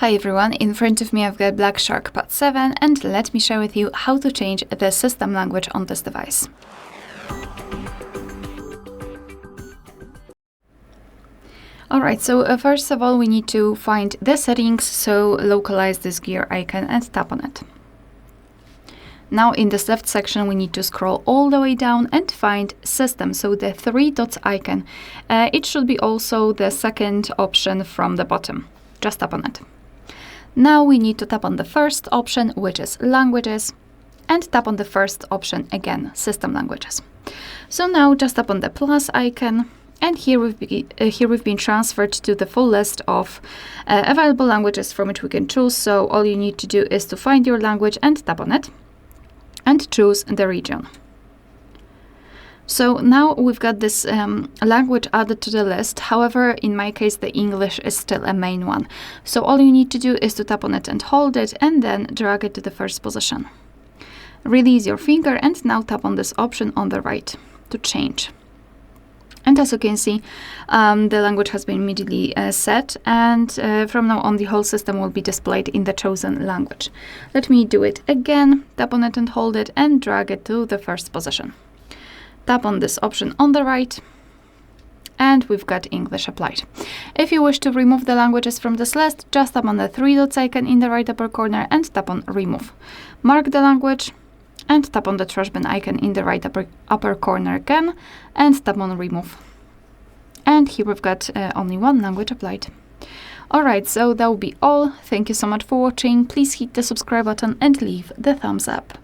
Hi everyone, in front of me I've got Black Shark Pad 7 and let me share with you how to change the system language on this device. Alright, so first of all we need to find the settings, so localize this gear icon and tap on it. Now in this left section we need to scroll all the way down and find system, so the three dots icon. It should be also the second option from the bottom. Just tap on it. Now we need to tap on the first option, which is languages, and tap on the first option again, system languages. So now just tap on the plus icon, and here we've been transferred to the full list of available languages from which we can choose. So all you need to do is to find your language and tap on it, and choose the region. So now we've got this language added to the list. However, in my case, the English is still a main one. So all you need to do is to tap on it and hold it, and then drag it to the first position. Release your finger and now tap on this option on the right to change. And as you can see, the language has been immediately set, and from now on the whole system will be displayed in the chosen language. Let me do it again. Tap on it and hold it and drag it to the first position. Tap on this option on the right, and we've got English applied. If you wish to remove the languages from this list, just tap on the three dots icon in the right upper corner and tap on remove. Mark the language and tap on the trash bin icon in the right upper corner again and tap on remove. And here we've got only one language applied. Alright, so that will be all. Thank you so much for watching. Please hit the subscribe button and leave the thumbs up.